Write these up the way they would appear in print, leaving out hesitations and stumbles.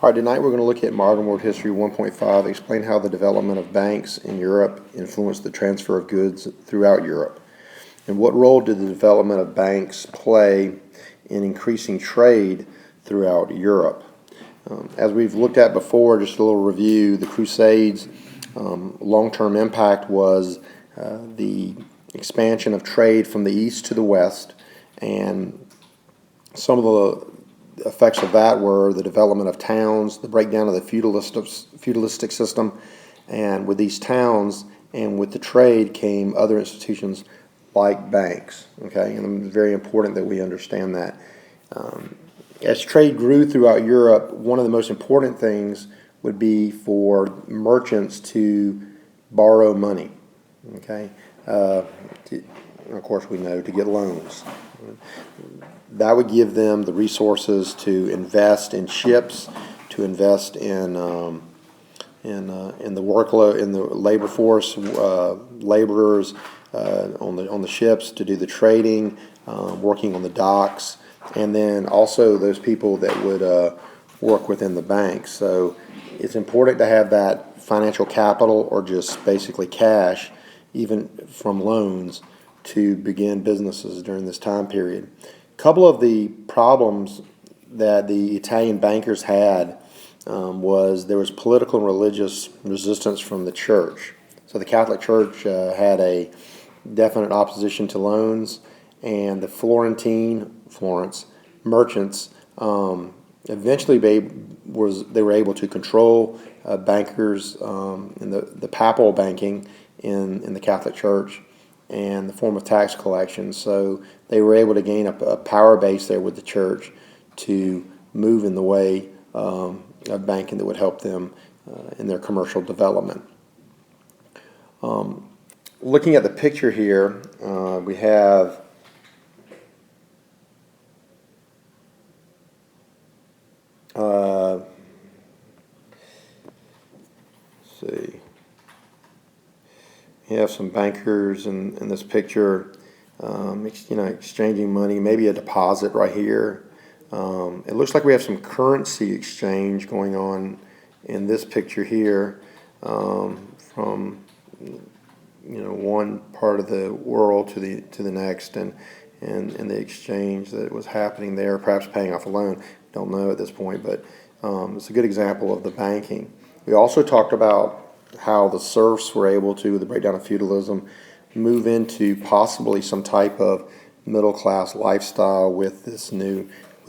All right, tonight we're going to look at Modern World History 1.5, explain how the development of banks in Europe influenced the transfer of goods throughout Europe. And what role did the development of banks play in increasing trade throughout Europe? As we've looked at before, just a little review, the Crusades' long-term impact was the expansion of trade from the east to the west, and some of the effects of that were the development of towns, the breakdown of the feudalistic system, and with these towns and with the trade came other institutions like banks. Okay, and it's very important that we understand that. As trade grew throughout Europe, one of the most important things would be for merchants to borrow money. Okay, of course we know to get loans. That would give them the resources to invest in ships, to invest in the workload, in the labor force, laborers on the ships to do the trading, working on the docks, and then also those people that would work within the banks. So it's important to have that financial capital, or just basically cash, even from loans, to begin businesses during this time period. A couple of the problems that the Italian bankers had was there was political and religious resistance from the church. So the Catholic Church had a definite opposition to loans, and the Florence merchants eventually they were able to control bankers in the papal banking in the Catholic Church and the form of tax collection. So they were able to gain a power base there with the church to move in the way of banking that would help them in their commercial development. Looking at the picture here, we have let's see. You have some bankers in this picture, exchanging money, maybe a deposit right here. It looks like we have some currency exchange going on in this picture here, from one part of the world to the next, and the exchange that was happening there, perhaps paying off a loan. Don't know at this point, but it's a good example of the banking. We also talked about how the serfs were able to, with the breakdown of feudalism, move into possibly some type of middle class lifestyle with the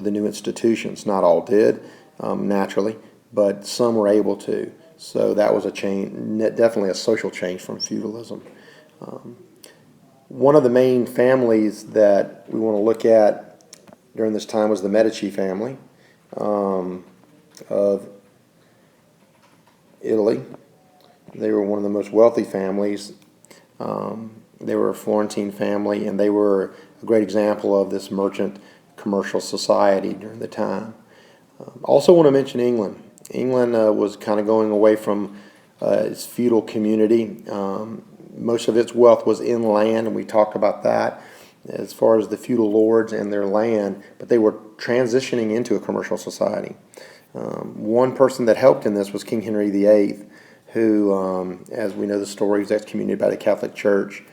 new institutions. Not all did, naturally, but some were able to. So that was a change, definitely a social change from feudalism. One of the main families that we want to look at during this time was the Medici family of Italy. They were one of the most wealthy families. They were a Florentine family, and they were a great example of this merchant commercial society during the time. Also want to mention England. England was kind of going away from its feudal community. Most of its wealth was inland, and we talked about that as far as the feudal lords and their land, but they were transitioning into a commercial society. One person that helped in this was King Henry VIII, who, as we know the story, was excommunicated by the Catholic Church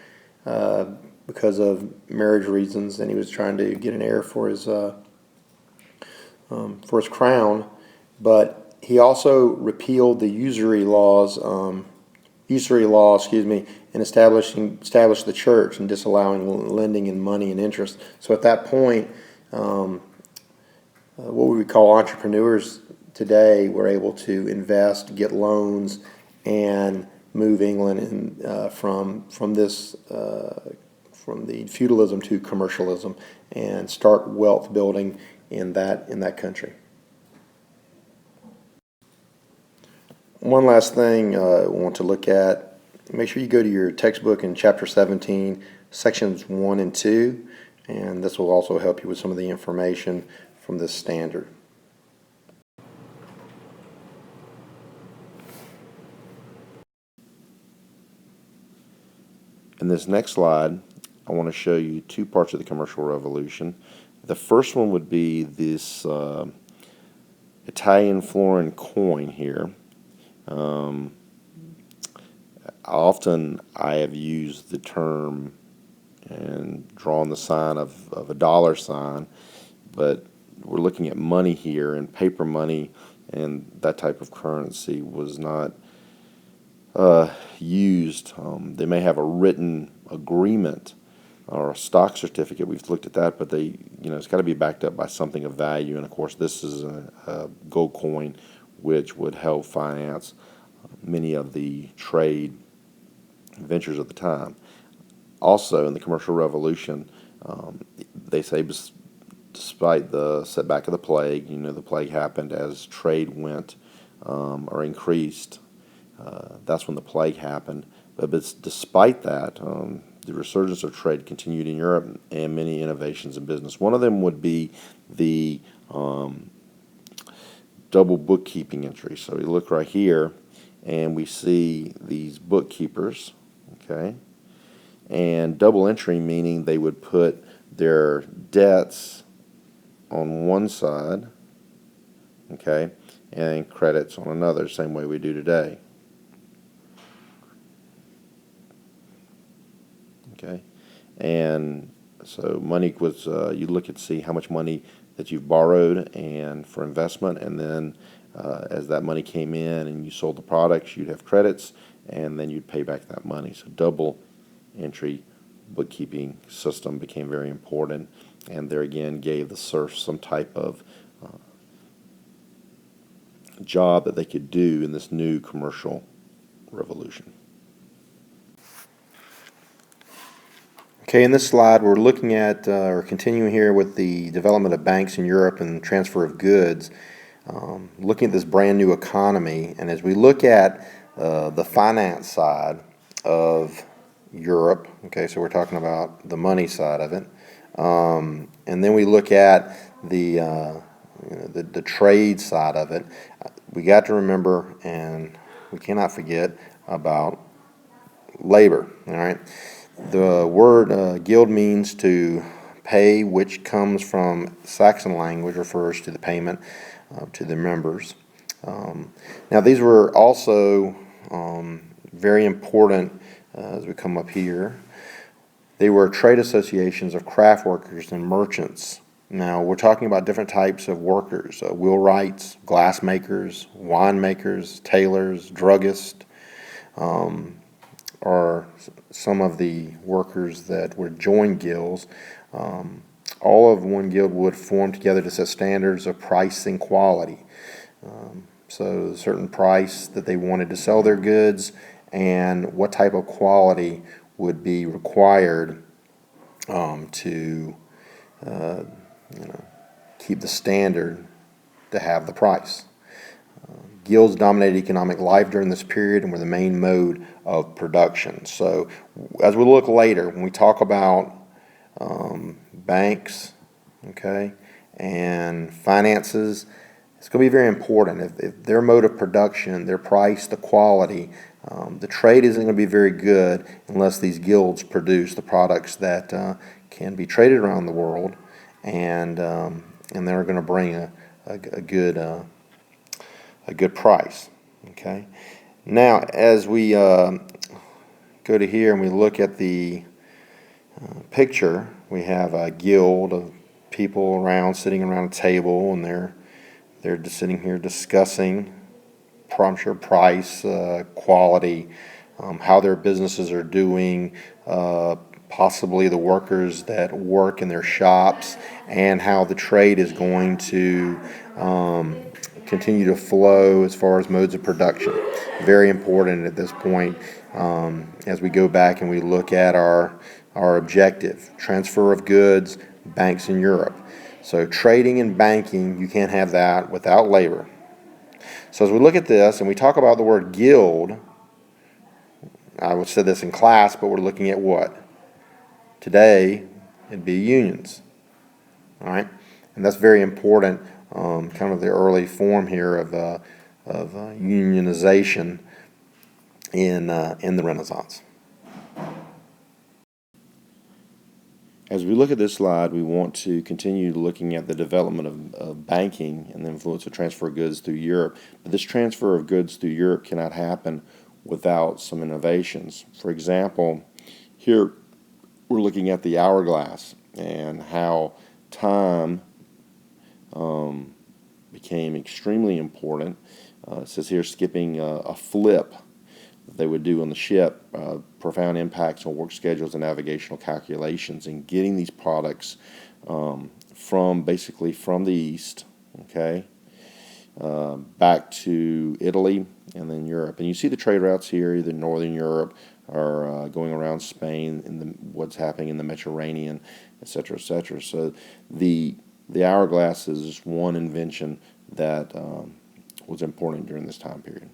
because of marriage reasons, and he was trying to get an heir for his crown. But he also repealed the usury law, and established the church and disallowing lending in money and interest. So at that point, what we would call entrepreneurs today were able to invest, get loans, and move England from the feudalism to commercialism, and start wealth building in that country. One last thing I want to look at. Make sure you go to your textbook in Chapter 17, Sections 1 and 2, and this will also help you with some of the information from this standard. In this next slide, I want to show you two parts of the commercial revolution. The first one would be this Italian florin coin here. Um, Often I have used the term and drawn the sign of a dollar sign, but we're looking at money here, and paper money and that type of currency was not used. They may have a written agreement or a stock certificate. We've looked at that, but it's got to be backed up by something of value. And of course, this is a gold coin, which would help finance many of the trade ventures of the time. Also, in the commercial revolution, they say despite the setback of the plague, the plague happened as trade went or increased. That's when the plague happened. But despite that, the resurgence of trade continued in Europe and many innovations in business. One of them would be the double bookkeeping entry. So we look right here, and we see these bookkeepers, okay? And double entry meaning they would put their debts on one side, okay, and credits on another, same way we do today. Okay, and so money was you look and see how much money that you've borrowed and for investment, and then as that money came in and you sold the products, you'd have credits, and then you'd pay back that money. So double entry bookkeeping system became very important, and there again gave the serfs some type of job that they could do in this new commercial revolution. Okay, in this slide we're looking at or continuing here with the development of banks in Europe and transfer of goods, looking at this brand new economy. And as we look at the finance side of Europe, okay, so we're talking about the money side of it, and then we look at the trade side of it. We got to remember, and we cannot forget about labor. All right. The word guild means to pay, which comes from Saxon language, refers to the payment to the members. Now these were also very important as we come up here. They were trade associations of craft workers and merchants. Now we're talking about different types of workers: wheelwrights, glass makers, wine makers, tailors, druggists. Are some of the workers that would join guilds. All of one guild would form together to set standards of price and quality. So a certain price that they wanted to sell their goods and what type of quality would be required to keep the standard to have the price. Guilds dominated economic life during this period and were the main mode of production. So as we look later, when we talk about banks, okay, and finances, it's going to be very important. If their mode of production, their price, the quality, the trade isn't going to be very good unless these guilds produce the products that can be traded around the world, and they're going to bring a good price. Okay. Now, as we go to here and we look at the picture, we have a guild of people sitting around a table, and they're just sitting here discussing, I'm sure, price, quality, how their businesses are doing, possibly the workers that work in their shops, and how the trade is going to continue to flow as far as modes of production. Very important at this point as we go back and we look at our objective: transfer of goods, banks in Europe. So trading and banking, you can't have that without labor. So as we look at this and we talk about the word guild, I would say this in class, but we're looking at what? Today, it'd be unions. All right? And that's very important, kind of the early form here of unionization in the Renaissance. As we look at this slide, we want to continue looking at the development of banking and the influence of transfer of goods through Europe. But this transfer of goods through Europe cannot happen without some innovations. For example, here we're looking at the hourglass and how time became extremely important. It says here skipping a flip that they would do on the ship, profound impacts on work schedules and navigational calculations, and getting these products from the east, okay, back to Italy and then Europe. And you see the trade routes here, either Northern Europe or going around Spain, and what's happening in the Mediterranean, etc., etc. So the hourglass is one invention that was important during this time period.